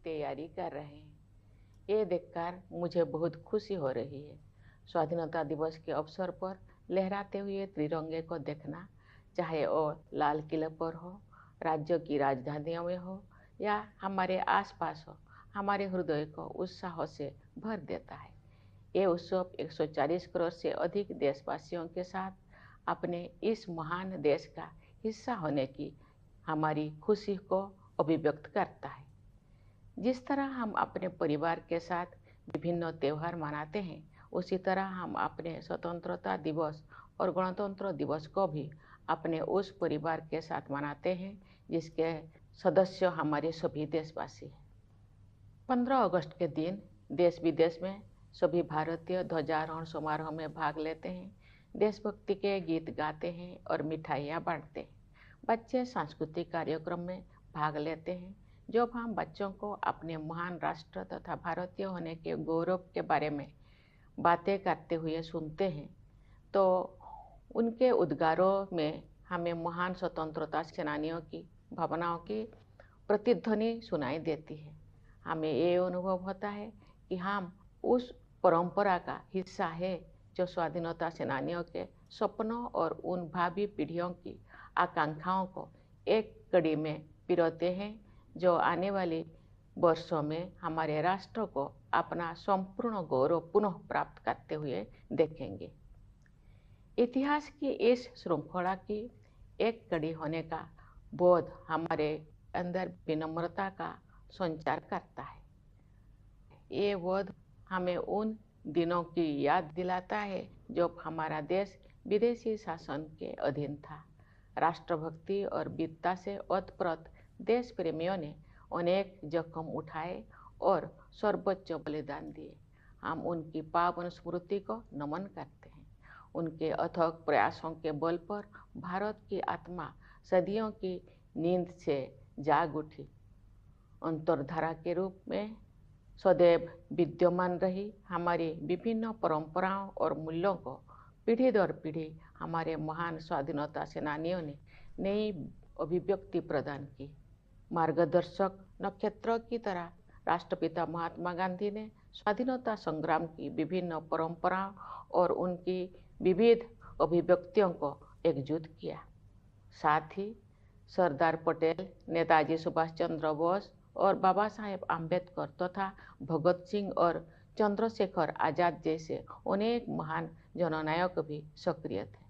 तैयारी कर रहे हैं। ये देखकर मुझे बहुत खुशी हो रही है। स्वाधीनता दिवस के अवसर पर लहराते हुए तिरंगे को देखना, चाहे वो लाल किले पर हो, राज्यों की राजधानियों में हो या हमारे आसपास हो, हमारे हृदय को उत्साह से भर देता है। ये उत्सव 140 करोड़ से अधिक देशवासियों के साथ अपने इस महान देश का हिस्सा होने की हमारी खुशी को अभिव्यक्त करता है। जिस तरह हम अपने परिवार के साथ विभिन्न त्योहार मनाते हैं, उसी तरह हम अपने स्वतंत्रता दिवस और गणतंत्र दिवस को भी अपने उस परिवार के साथ मनाते हैं जिसके सदस्य हमारे सभी देशवासी हैं। 15 अगस्त के दिन देश विदेश में सभी भारतीय ध्वजारोहण समारोह में भाग लेते हैं, देशभक्ति के गीत गाते हैं और मिठाइयाँ बांटते हैं। बच्चे सांस्कृतिक कार्यक्रम में भाग लेते हैं। जब हम बच्चों को अपने महान राष्ट्र तथा भारतीय होने के गौरव के बारे में बातें करते हुए सुनते हैं, तो उनके उद्गारों में हमें महान स्वतंत्रता सेनानियों की भावनाओं की प्रतिध्वनि सुनाई देती है। हमें ये अनुभव होता है कि हम उस परंपरा का हिस्सा है जो स्वाधीनता सेनानियों के सपनों और उन भावी पीढ़ियों की आकांक्षाओं को एक कड़ी में पिरोते हैं, जो आने वाली वर्षों में हमारे राष्ट्र को अपना संपूर्ण गौरव पुनः प्राप्त करते हुए देखेंगे। इतिहास की इस श्रृंखला की एक कड़ी होने का बोध हमारे अंदर विनम्रता का संचार करता है। ये बोध हमें उन दिनों की याद दिलाता है जब हमारा देश विदेशी शासन के अधीन था। राष्ट्रभक्ति और वीरता से ओतप्रोत देश प्रेमियों ने अनेक जोखिम उठाए और सर्वोच्च बलिदान दिए। हम उनकी पावन स्मृति को नमन करते हैं। उनके अथक प्रयासों के बल पर भारत की आत्मा सदियों की नींद से जाग उठी, अंतर्धारा के रूप में सदैव विद्यमान रही। हमारी विभिन्न परंपराओं और मूल्यों को पीढ़ी दर पीढ़ी हमारे महान स्वाधीनता सेनानियों ने नई अभिव्यक्ति प्रदान की। मार्गदर्शक नक्षत्रों की तरह राष्ट्रपिता महात्मा गांधी ने स्वाधीनता संग्राम की विभिन्न परंपराओं और उनकी विविध अभिव्यक्तियों को एकजुट किया। साथ ही सरदार पटेल, नेताजी सुभाष चंद्र बोस और बाबा साहेब आम्बेडकर तथा भगत सिंह और चंद्रशेखर आजाद जैसे अनेक महान जननायक भी सक्रिय थे।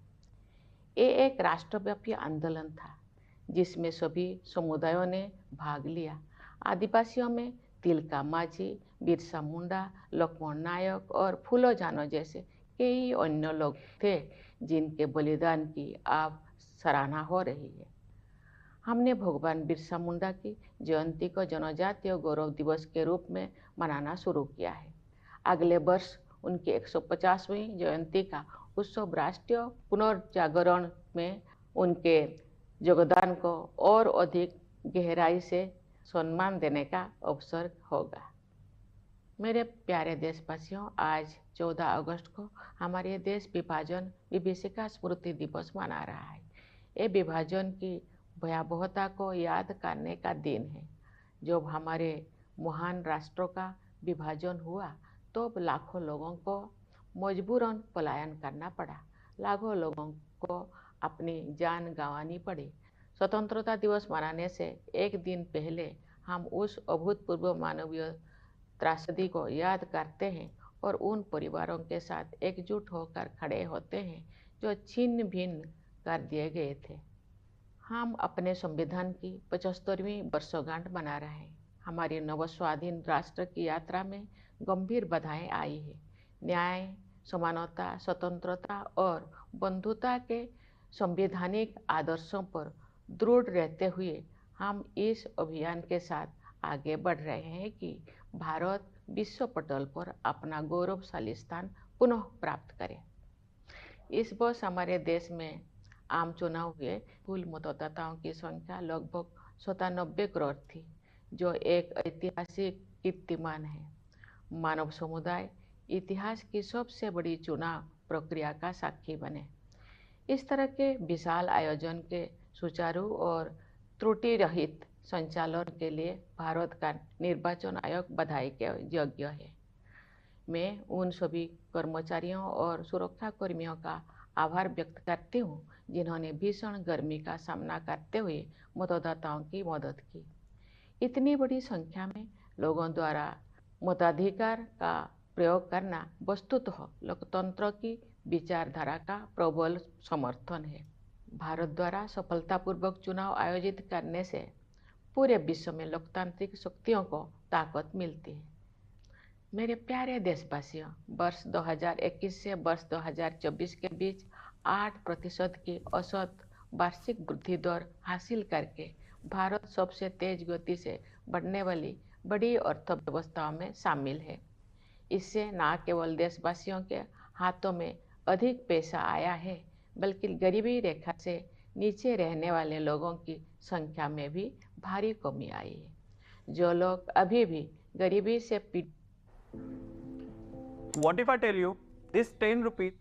ये एक राष्ट्रव्यापी आंदोलन था जिसमें सभी समुदायों ने भाग लिया। आदिवासियों में तिलका मांझी, बिरसा मुंडा, लक्ष्मण नायक और फूलो जानो जैसे कई अन्य लोग थे जिनके बलिदान की अब सराहना हो रही है। हमने भगवान बिरसा मुंडा की जयंती को जनजातीय गौरव दिवस के रूप में मनाना शुरू किया है। अगले वर्ष उनकी 150वीं जयंती का उत्सव राष्ट्रीय पुनर्जागरण में उनके योगदान को और अधिक गहराई से सम्मान देने का अवसर होगा। मेरे प्यारे देशवासियों, आज 14 अगस्त को हमारे देश विभाजन विभीषिका स्मृति दिवस मना रहा है। ये विभाजन की भयावहता को याद करने का दिन है। जब हमारे महान राष्ट्रों का विभाजन हुआ तो लाखों लोगों को मजबूरन पलायन करना पड़ा। लाखों लोगों को अपनी जान गंवानी पड़ी। स्वतंत्रता दिवस मनाने से एक दिन पहले हम उस अभूतपूर्व मानवीय त्रासदी को याद करते हैं और उन परिवारों के साथ एकजुट होकर खड़े होते हैं जो छिन्न भिन्न कर दिए गए थे। हम अपने संविधान की 75वीं वर्षगांठ मना रहे हैं। हमारी नवस्वाधीन राष्ट्र की यात्रा में गंभीर बाधाएं आई है। न्याय, समानता, स्वतंत्रता और बंधुता के संवैधानिक आदर्शों पर दृढ़ रहते हुए हम इस अभियान के साथ आगे बढ़ रहे हैं कि भारत विश्व पटल पर अपना गौरवशाली स्थान पुनः प्राप्त करे। इस वर्ष हमारे देश में आम चुनाव हुए। कुल मतदाताओं की संख्या लगभग 97 करोड़ थी, जो एक ऐतिहासिक कीर्तिमान है। मानव समुदाय इतिहास की सबसे बड़ी चुनाव प्रक्रिया का साक्षी बने। इस तरह के विशाल आयोजन के सुचारू और त्रुटि रहित संचालन के लिए भारत का निर्वाचन आयोग बधाई के योग्य है। मैं उन सभी कर्मचारियों और सुरक्षा कर्मियों का आभार व्यक्त करती हूँ जिन्होंने भीषण गर्मी का सामना करते हुए मतदाताओं की मदद की। इतनी बड़ी संख्या में लोगों द्वारा मताधिकार का प्रयोग करना वस्तुतः लोकतंत्र की विचारधारा का प्रबल समर्थन है। भारत द्वारा सफलतापूर्वक चुनाव आयोजित करने से पूरे विश्व में लोकतांत्रिक शक्तियों को ताकत मिलती है। मेरे प्यारे देशवासियों, वर्ष 2021 से वर्ष 2024 के बीच 8% की औसत वार्षिक वृद्धि दर हासिल करके भारत सबसे तेज गति से बढ़ने वाली बड़ी अर्थव्यवस्थाओं में शामिल है। इससे न केवल देशवासियों के हाथों में अधिक पैसा आया है, बल्कि गरीबी रेखा से नीचे रहने वाले लोगों की संख्या में भी भारी कमी आई है। जो लोग अभी भी गरीबी से What if I tell you this 10 rupees